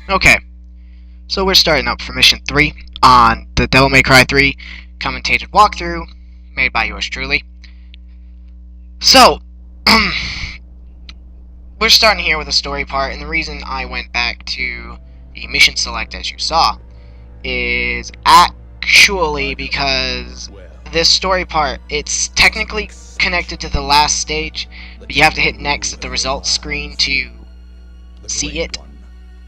Okay, so we're starting up for Mission 3 on the Devil May Cry 3 commentated walkthrough made by yours truly. So, we're starting here with a story part, and the reason I went back to the mission select, as you saw, is actually because this story part, it's technically connected to the last stage, but you have to hit next at the results screen to see it.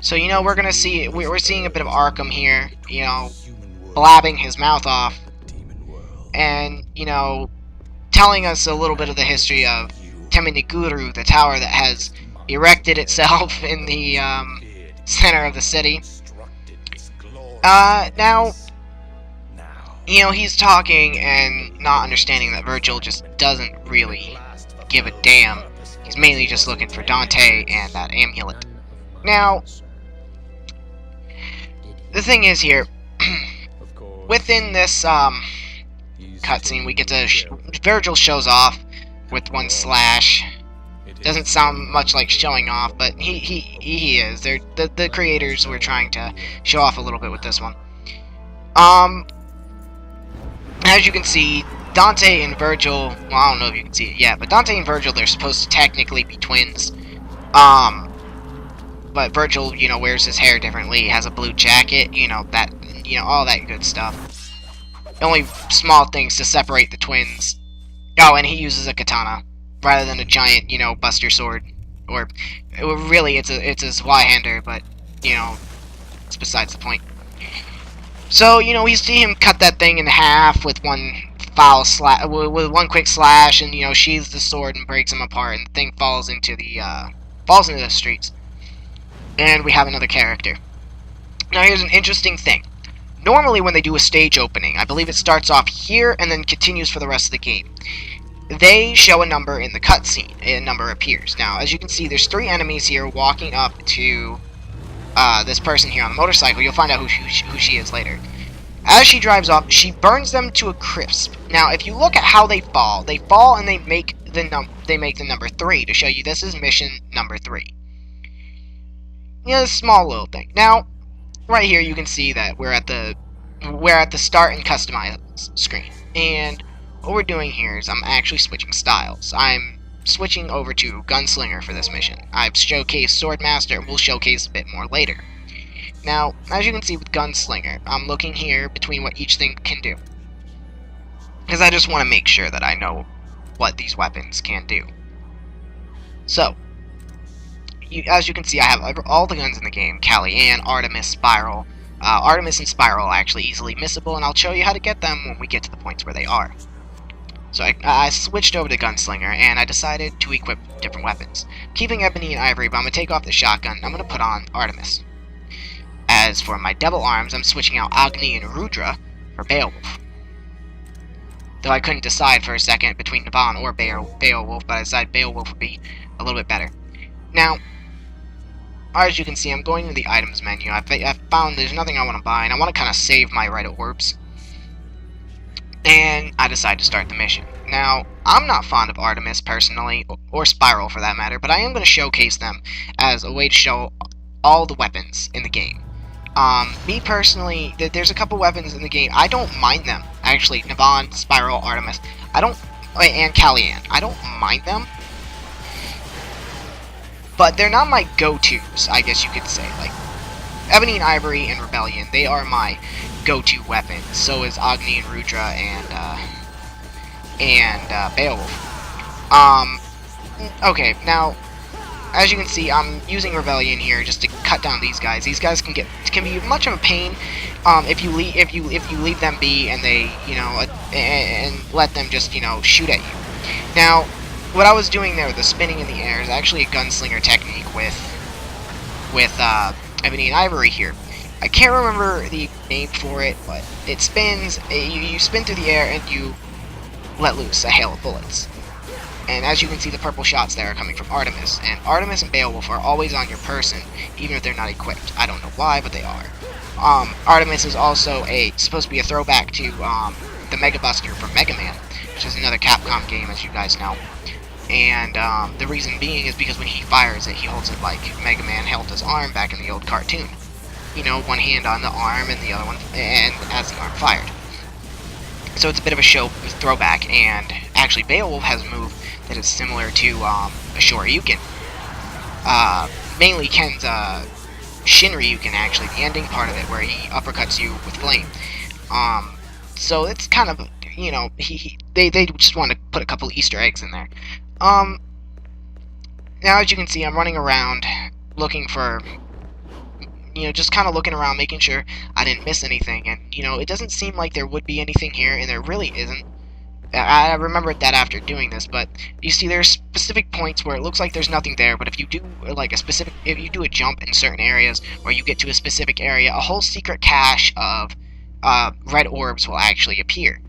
So, you know, we're gonna see, we're seeing a bit of Arkham here, you know, blabbing his mouth off, and, you know, telling us a little bit of the history of Teminiguru, the tower that has erected itself in the center of the city. Now, you know, he's talking and not understanding that Virgil just doesn't really give a damn. He's mainly just looking for Dante and that amulet. Now, the thing is here, within this cutscene, we get to Virgil shows off with one slash. Doesn't sound much like showing off, but he is. They're the creators were trying to show off a little bit with this one. As you can see, Dante and Virgil, well, I don't know if you can see it yet, but Dante and Virgil, they're supposed to technically be twins. But Virgil, you know, wears his hair differently, has a blue jacket, you know, that, you know, all that good stuff. Only small things to separate the twins. Oh, and he uses a katana rather than a giant, you know, buster sword. Or really, it's a Zweihander, but you know, it's besides the point. So, you know, we see him cut that thing in half with one with one quick slash, and you know, sheathes the sword and breaks him apart, and the thing falls into the streets. And we have another character. Now, here's an interesting thing. Normally, when they do a stage opening, I believe it starts off here and then continues for the rest of the game. They show a number in the cutscene. A number appears. Now, as you can see, there's 3 enemies here walking up to this person here on the motorcycle. You'll find out who she is later. As she drives off, she burns them to a crisp. Now, if you look at how they fall and they make the number 3 to show you this is mission number 3. You know, this small little thing. Now, right here you can see that we're at the start and customize screen, and what we're doing here is I'm actually switching styles. I'm switching over to Gunslinger for this mission. I've showcased Swordmaster, and we'll showcase a bit more later. Now, as you can see with Gunslinger, I'm looking here between what each thing can do, because I just want to make sure that I know what these weapons can do. So, as you can see, I have all the guns in the game: Calian, Artemis, Spiral. Artemis and Spiral are actually easily missable, and I'll show you how to get them when we get to the points where they are. So I switched over to Gunslinger, and I decided to equip different weapons. Keeping Ebony and Ivory, but I'm going to take off the shotgun, I'm going to put on Artemis. As for my Devil Arms, I'm switching out Agni and Rudra for Beowulf. Though I couldn't decide for a second between Navan or Beowulf, but I decided Beowulf would be a little bit better. Now, as you can see, I'm going to the items menu. I've found there's nothing I want to buy, and I want to kind of save my red orbs. And I decide to start the mission. Now, I'm not fond of Artemis personally, or Spiral for that matter, but I am going to showcase them as a way to show all the weapons in the game. Me personally, there's a couple weapons in the game. I don't mind them. Actually, Navan, Spiral, Artemis, and Calian. I don't mind them. But they're not my go-tos, I guess you could say. Like, Ebony and Ivory and Rebellion, they are my go-to weapons. So is Agni and Rudra and Beowulf. Okay, now, as you can see, I'm using Rebellion here just to cut down these guys. These guys can be much of a pain if you leave them be and they, you know, and let them just, you know, shoot at you. Now, what I was doing there with the spinning in the air is actually a Gunslinger technique with Ebony and Ivory here. I can't remember the name for it, but it spins. You spin through the air and you let loose a hail of bullets. And as you can see, the purple shots there are coming from Artemis. And Artemis and Beowulf are always on your person, even if they're not equipped. I don't know why, but they are. Artemis is also supposed to be a throwback to the Mega Buster from Mega Man, which is another Capcom game, as you guys know. And the reason being is because when he fires it, he holds it like Mega Man held his arm back in the old cartoon. You know, one hand on the arm and the other one, and as the arm fired. So it's a bit of a show throwback, and actually Beowulf has a move that is similar to a Shoryuken. Mainly Ken's Shinryuken, actually, the ending part of it, where he uppercuts you with flame. So it's kind of, you know, they just want to put a couple Easter eggs in there. Now as you can see, I'm running around looking for, you know, just kind of looking around, making sure I didn't miss anything, and, you know, it doesn't seem like there would be anything here, and there really isn't. I remembered that after doing this, but you see there's specific points where it looks like there's nothing there, but if you do like if you do a jump in certain areas, or you get to a specific area, a whole secret cache of red orbs will actually appear.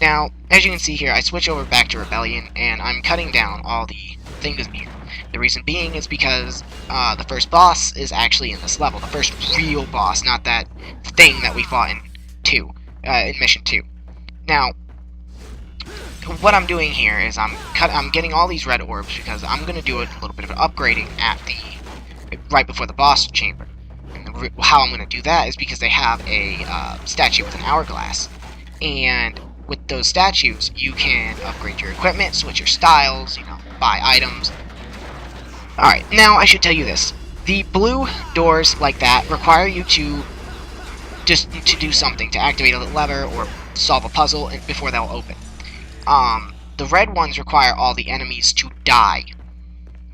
Now, as you can see here, I switch over back to Rebellion, and I'm cutting down all the things here. The reason being is because the first boss is actually in this level, the first real boss, not that thing that we fought in Mission 2. Now, what I'm doing here is I'm getting all these red orbs because I'm going to do a little bit of an upgrading at right before the boss chamber. And how I'm going to do that is because they have a statue with an hourglass, and with those statues you can upgrade your equipment, switch your styles, you know, buy items. Alright, now I should tell you this. The blue doors like that require you to do something, to activate a lever or solve a puzzle before they'll open. The red ones require all the enemies to die,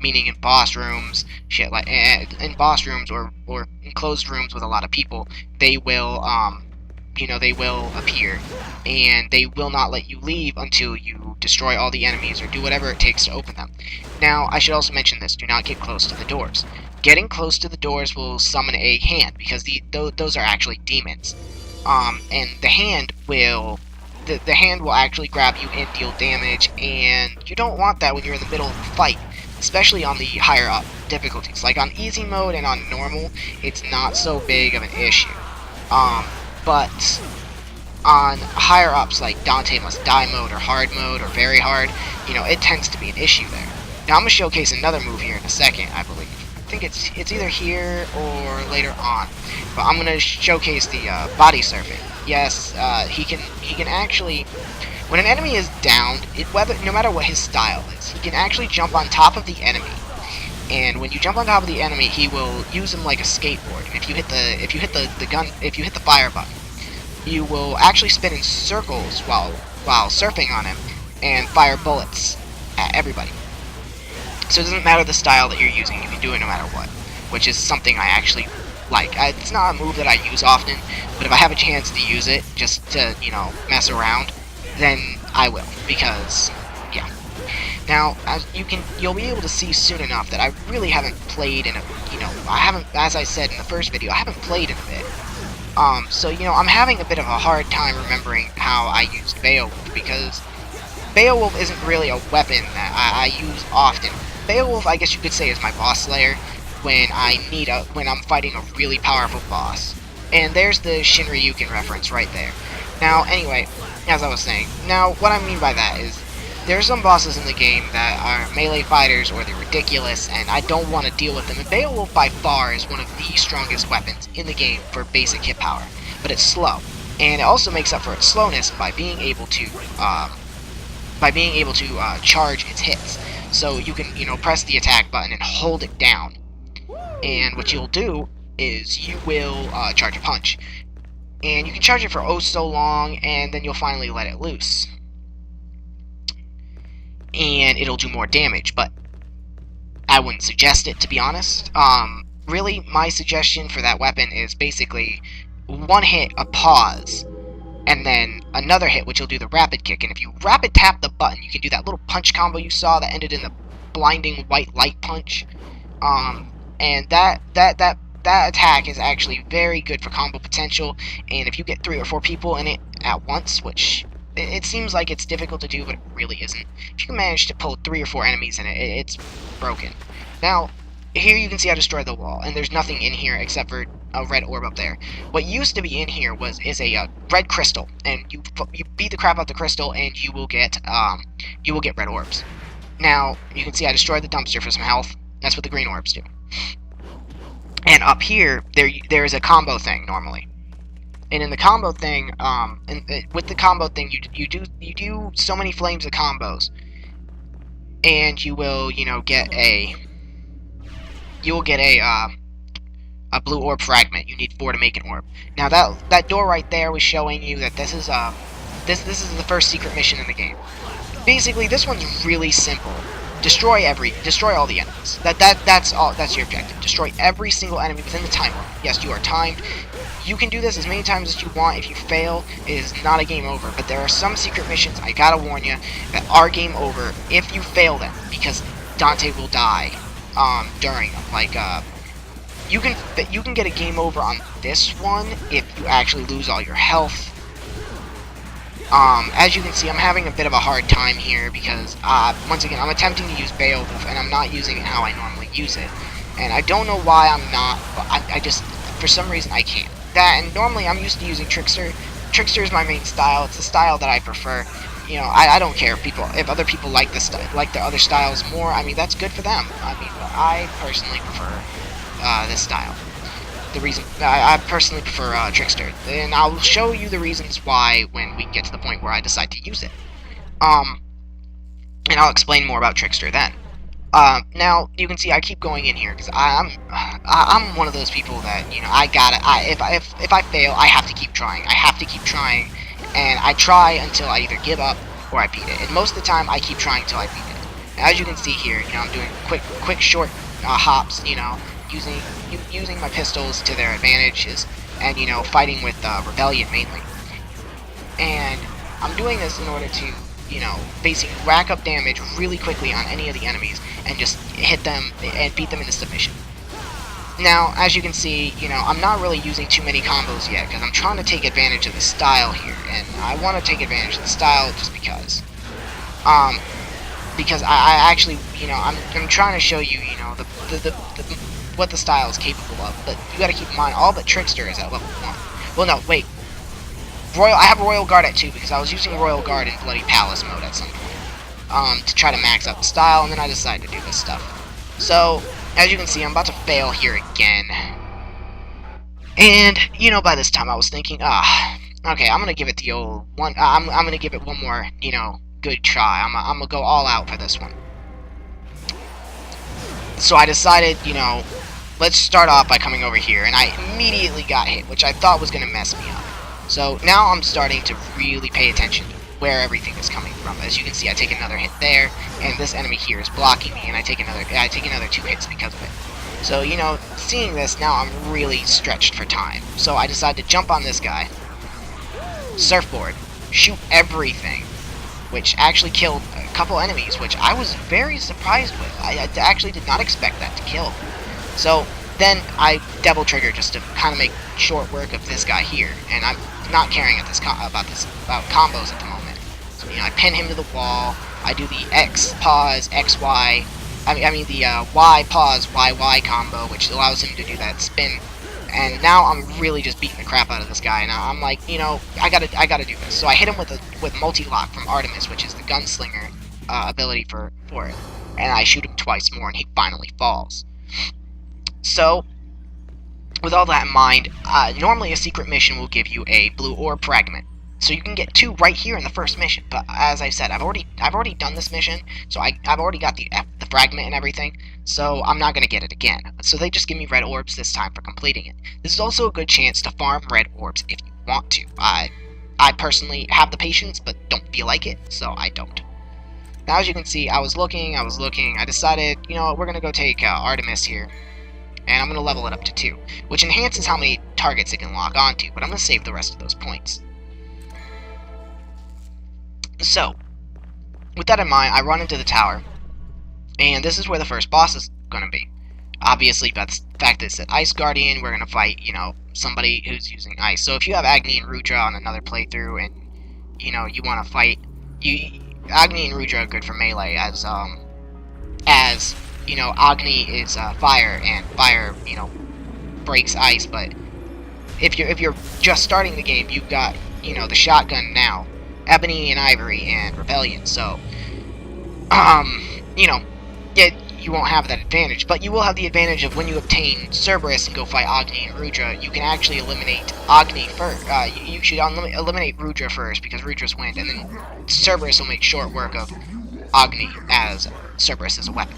meaning in boss rooms, shit like in boss rooms or enclosed rooms with a lot of people, they will you know, they will appear, and they will not let you leave until you destroy all the enemies or do whatever it takes to open them. Now, I should also mention this: do not get close to the doors. Getting close to the doors will summon a hand, because those are actually demons, and the hand will. The hand will actually grab you and deal damage, and you don't want that when you're in the middle of a fight, especially on the higher up difficulties. Like on easy mode and on normal, it's not so big of an issue. But on higher ups like Dante Must Die mode or hard mode or very hard, you know, it tends to be an issue there. Now I'm going to showcase another move here in a second, I believe. I think it's either here or later on. But I'm going to showcase the body surfing. Yes, he can actually, when an enemy is downed, no matter what his style is, he can actually jump on top of the enemy. And when you jump on top of the enemy, he will use him like a skateboard. And if you hit the fire button, you will actually spin in circles while surfing on him and fire bullets at everybody. So it doesn't matter the style that you're using, you can do it no matter what, which is something I actually like. It's not a move that I use often, but if I have a chance to use it just to, you know, mess around, then I will, because yeah. Now, you'll be able to see soon enough that I really haven't played in as I said in the first video, I haven't played in a bit. So, you know, I'm having a bit of a hard time remembering how I used Beowulf, because Beowulf isn't really a weapon that I use often. Beowulf, I guess you could say, is my boss slayer when I'm fighting a really powerful boss. And there's the Shinryuken reference right there. Now, anyway, as I was saying, now what I mean by that is there are some bosses in the game that are melee fighters or they're ridiculous, and I don't want to deal with them. And Beowulf by far is one of the strongest weapons in the game for basic hit power, but it's slow, and it also makes up for its slowness by being able to charge its hits. So you can, you know, press the attack button and hold it down, and what you'll do is you will charge a punch, and you can charge it for oh so long, and then you'll finally let it loose, and it'll do more damage. But I wouldn't suggest it, to be honest. Really, my suggestion for that weapon is basically one hit, a pause, and then another hit, which will do the rapid kick. And if you rapid tap the button, you can do that little punch combo you saw that ended in the blinding white light punch. And that attack is actually very good for combo potential. And if you get 3 or 4 people in it at once, which it seems like it's difficult to do, but it really isn't. If you can manage to pull 3 or 4 enemies in it, it's broken. Now, here you can see I destroyed the wall, and there's nothing in here except for a red orb up there. What used to be in here is a red crystal, and you beat the crap out the crystal, and you will get red orbs. Now, you can see I destroyed the dumpster for some health. That's what the green orbs do. And up here, there is a combo thing normally. And in the combo thing, with the combo thing, you do so many flames of combos, and you will get a blue orb fragment. You need 4 to make an orb. Now that door right there was showing you that this is the first secret mission in the game. Basically, this one's really simple. Destroy all the enemies. That's your objective. Destroy every single enemy within the time limit. Yes, you are timed. You can do this as many times as you want. If you fail, it is not a game over. But there are some secret missions, I gotta warn you, that are game over if you fail them, because Dante will die during them. Like you can get a game over on this one if you actually lose all your health. As you can see, I'm having a bit of a hard time here because, once again, I'm attempting to use Beowulf, and I'm not using it how I normally use it. And I don't know why I'm not, but I just, for some reason, I can't. And normally I'm used to using Trickster. Trickster is my main style. It's the style that I prefer. You know, I don't care if other people like the other styles more. I mean, that's good for them. I mean, but I personally prefer this style. The reason I personally prefer Trickster, and I'll show you the reasons why when we get to the point where I decide to use it. And I'll explain more about Trickster then. Now you can see I keep going in here because I'm one of those people that if I fail, I have to keep trying. I have to keep trying, and I try until I either give up or I beat it. And most of the time, I keep trying until I beat it. Now, as you can see here, I'm doing quick short hops. Using my pistols to their advantages, and fighting with Rebellion mainly. And I'm doing this in order to basically rack up damage really quickly on any of the enemies and just hit them and beat them into submission. Now, as you can see, I'm not really using too many combos yet because I'm trying to take advantage of the style here, and I want to take advantage of the style just because I actually, I'm trying to show you, what the style is capable of. But you got to keep in mind, all but Trickster is at level 1. Well, no, wait. I have Royal Guard at 2 because I was using Royal Guard in Bloody Palace mode at some point to try to max out the style, and then I decided to do this stuff. So, as you can see, I'm about to fail here again. And, by this time I was thinking, okay, I'm gonna give it the old one. I'm gonna give it one more, good try. I'm gonna go all out for this one. So I decided, let's start off by coming over here, and I immediately got hit, which I thought was going to mess me up. So now I'm starting to really pay attention to where everything is coming from. As you can see, I take another hit there, and this enemy here is blocking me, and I take another 2 hits because of it. So, seeing this, now I'm really stretched for time. So I decided to jump on this guy, surfboard, shoot everything, which actually killed a couple enemies, which I was very surprised with. I actually did not expect that to kill. So then I double trigger just to kind of make short work of this guy here, and I'm not caring about combos at the moment. So I pin him to the wall. I do the X pause X Y. I mean the Y pause Y Y combo, which allows him to do that spin. And now I'm really just beating the crap out of this guy. Now I'm like, I gotta do this. So I hit him with multi-lock from Artemis, which is the Gunslinger ability for it. And I shoot him twice more, and he finally falls. So, with all that in mind, normally a secret mission will give you a blue orb fragment. So you can get 2 right here in the first mission. But as I said, I've already done this mission, so I've already got the fragment and everything. So I'm not gonna get it again. So they just give me red orbs this time for completing it. This is also a good chance to farm red orbs if you want to. I personally have the patience, but don't feel like it, so I don't. Now, as you can see, I was looking. I decided, we're gonna go take Artemis here, and I'm gonna level it up to 2, which enhances how many targets it can lock onto. But I'm gonna save the rest of those points. So, with that in mind, I run into the tower, and this is where the first boss is going to be. Obviously, by the fact that it's an Ice Guardian, we're going to fight, somebody who's using ice. So if you have Agni and Rudra on another playthrough, and, you want to fight, Agni and Rudra are good for melee, as Agni is fire, and fire, breaks ice, but if you're just starting the game, you've got, the shotgun now. Ebony and Ivory and Rebellion. So, you know, yeah, you won't have that advantage, but you will have the advantage of when you obtain Cerberus and go fight Agni and Rudra, you can actually eliminate Agni first. You should eliminate Rudra first, because Rudra's wind, and then Cerberus will make short work of Agni, as Cerberus is a weapon.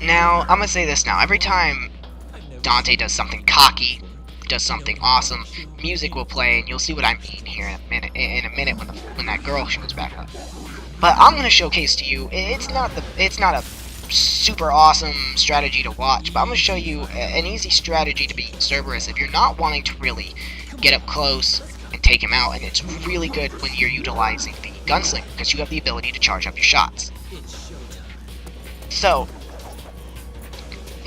Now, I'm gonna say this now. Every time Dante does something cocky, does something awesome, music will play, and you'll see what I mean here in a minute. When that girl shows back up. But I'm gonna showcase to you. It's not a super awesome strategy to watch, but I'm gonna show you an easy strategy to beat Cerberus if you're not wanting to really get up close and take him out. And it's really good when you're utilizing the Gunslinger, because you have the ability to charge up your shots. So,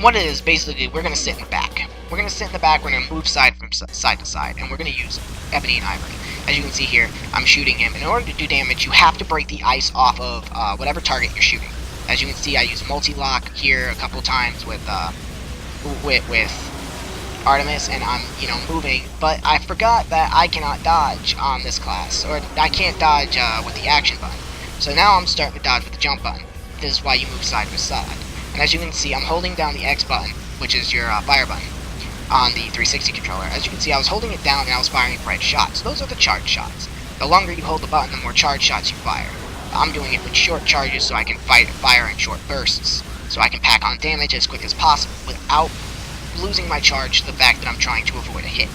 what it is, basically, we're going to sit in the back. We're going to move side to side, and we're going to use Ebony and Ivory. As you can see here, I'm shooting him. In order to do damage, you have to break the ice off of whatever target you're shooting. As you can see, I use multi-lock here a couple times with Artemis, and I'm, moving, but I forgot that I cannot dodge on this class, or I can't dodge with the action button. So now I'm starting to dodge with the jump button. This is why you move side to side. And as you can see, I'm holding down the X button, which is your fire button, on the 360 controller. As you can see, I was holding it down and I was firing red shots. Those are the charge shots. The longer you hold the button, the more charge shots you fire. I'm doing it with short charges so I can fire in short bursts, so I can pack on damage as quick as possible without losing my charge to the fact that I'm trying to avoid a hit.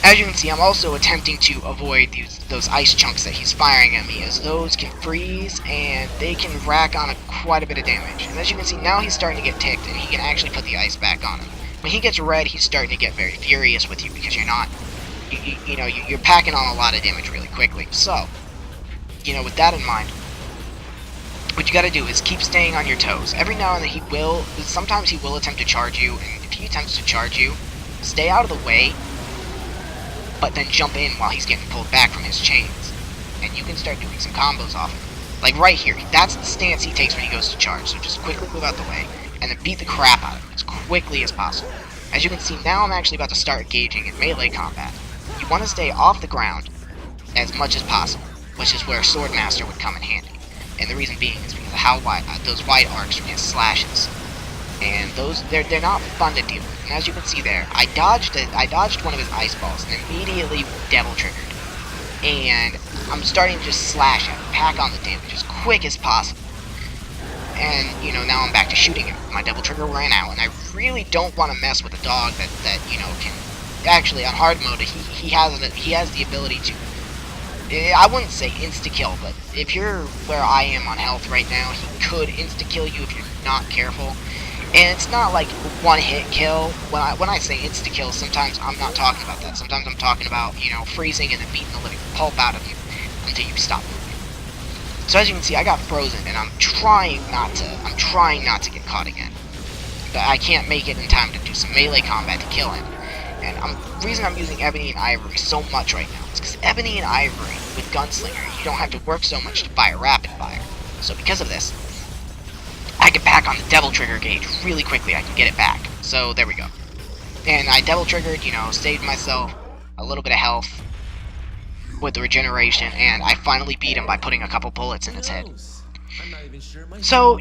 As you can see, I'm also attempting to avoid those ice chunks that he's firing at me, as those can freeze and they can rack on quite a bit of damage. And as you can see, now he's starting to get ticked and he can actually put the ice back on him. When he gets red, he's starting to get very furious with you because you're not, you're packing on a lot of damage really quickly. So, with that in mind, what you gotta do is keep staying on your toes. Every now and then sometimes he will attempt to charge you, and if he attempts to charge you, stay out of the way, but then jump in while he's getting pulled back from his chains. And you can start doing some combos off him. Like right here, that's the stance he takes when he goes to charge, so just quickly move out the way, and then beat the crap out of him as quickly as possible. As you can see, now I'm actually about to start engaging in melee combat. You want to stay off the ground as much as possible, which is where Swordmaster would come in handy. And the reason being is because of how wide, those wide arcs from his slashes. And they're not fun to deal with. And as you can see there, I dodged one of his ice balls and immediately devil triggered. And I'm starting to just slash him, pack on the damage as quick as possible. And now I'm back to shooting him. My devil trigger ran out, and I really don't want to mess with a dog that can actually on hard mode. He has the ability to. I wouldn't say insta-kill, but if you're where I am on health right now, he could insta-kill you if you're not careful. And it's not like one-hit kill. When I say insta-kill, sometimes I'm not talking about that. Sometimes I'm talking about, freezing and then beating the living pulp out of you until you stop moving. So as you can see, I got frozen, and I'm trying not to get caught again. But I can't make it in time to do some melee combat to kill him. And the reason I'm using Ebony and Ivory so much right now is because Ebony and Ivory, with Gunslinger, you don't have to work so much to fire rapid fire. So because of this, I can pack on the Devil Trigger gauge really quickly. I can get it back. So there we go. And I Devil Triggered, saved myself a little bit of health with the regeneration, and I finally beat him by putting a couple bullets in his head. So,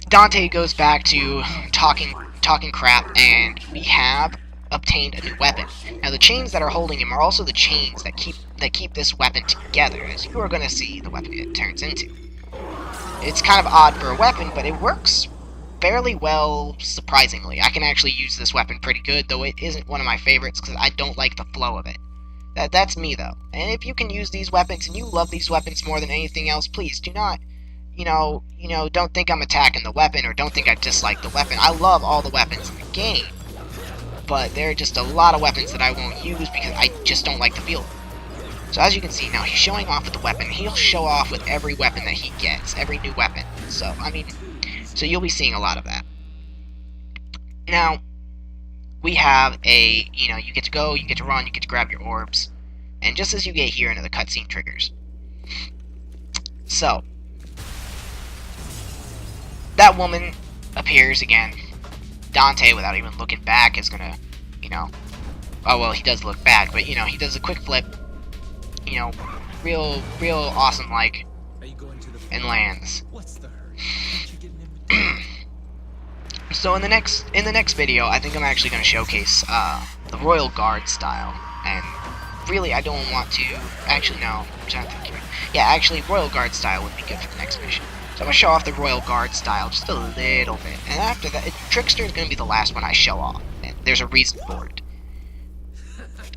Dante goes back to talking crap, and we have obtained a new weapon. Now the chains that are holding him are also the chains that keep this weapon together, as you are going to see the weapon it turns into. It's kind of odd for a weapon, but it works fairly well, surprisingly. I can actually use this weapon pretty good, though it isn't one of my favorites because I don't like the flow of it. That's me, though. And if you can use these weapons and you love these weapons more than anything else, please do not, don't think I'm attacking the weapon or don't think I dislike the weapon. I love all the weapons in the game, but there are just a lot of weapons that I won't use because I just don't like the feel of them. So as you can see now, he's showing off with the weapon. He'll show off with every weapon that he gets, every new weapon. So, so you'll be seeing a lot of that. Now, we have you get to go, you get to run, you get to grab your orbs. And just as you get here, another cutscene triggers. So, that woman appears again. Dante, without even looking back, is gonna, oh well, he does look back, but he does a quick flip, real awesome like. and lands. What's the hurry? Can't you get an invitation? So in the next video, I think I'm actually going to showcase the Royal Guard style, and really I don't want to. Actually, no. I'm trying to think here. Yeah, actually, Royal Guard style would be good for the next mission. So I'm gonna show off the Royal Guard style just a little bit, and after that, Trickster is gonna be the last one I show off. And there's a reason for it.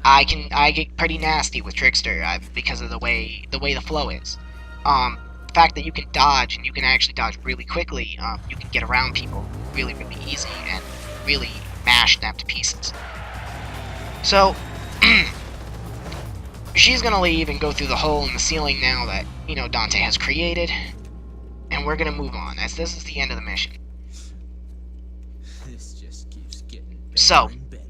I get pretty nasty with Trickster because of the way the flow is. The fact that you can dodge, and you can actually dodge really quickly. You can get around people really easy and really mash them to pieces. So she's gonna leave and go through the hole in the ceiling now that Dante has created, and we're gonna move on as this is the end of the mission. This just keeps getting better So, and better.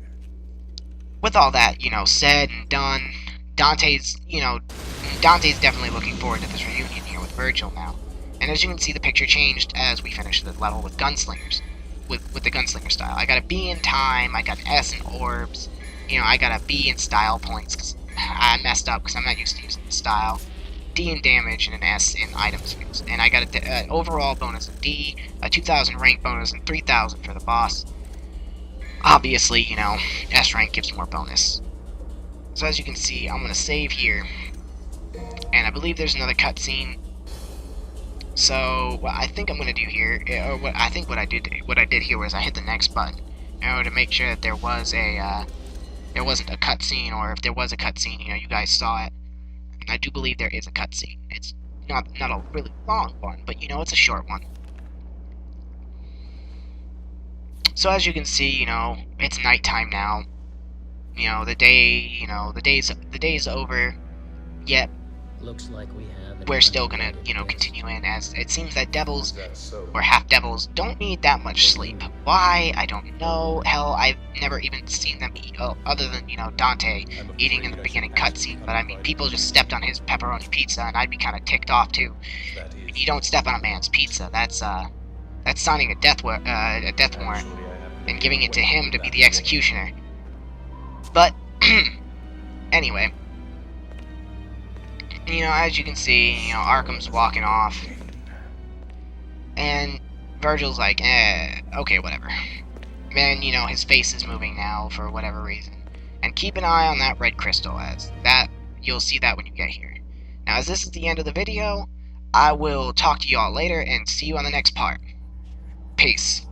with all that said and done, Dante's definitely looking forward to this reunion here with Virgil now. And as you can see, the picture changed as we finished the level with Gunslingers, with the Gunslinger style. I got a B in time, I got an S in orbs, I got a B in style points because I messed up because I'm not used to using the style, D in damage, and an S in items used. And I got an overall bonus of D, a 2,000 rank bonus, and 3,000 for the boss. Obviously, S rank gives more bonus. So as you can see, I'm going to save here. And I believe there's another cutscene. So what I think I'm going to do here, or what I did here was I hit the next button in order to make sure that there wasn't a cutscene, or if there was a cutscene, you guys saw it. And I do believe there is a cutscene. It's not a really long one, but it's a short one. So as you can see, it's nighttime now. The day's over. Yet Looks like we have. we're still gonna, continue in, as it seems that devils or half devils don't need that much sleep. Why? I don't know. Hell, I've never even seen them eat, other than Dante eating in the beginning cutscene. But I mean, people just stepped on his pepperoni pizza, and I'd be kind of ticked off too. I mean, you don't step on a man's pizza. That's signing a death warrant and giving it to him to be the executioner. But anyway. As you can see, Arkham's walking off. And Virgil's like, okay, whatever. Then, his face is moving now for whatever reason. And keep an eye on that red crystal, as that, you'll see that when you get here. Now, as this is the end of the video, I will talk to you all later and see you on the next part. Peace.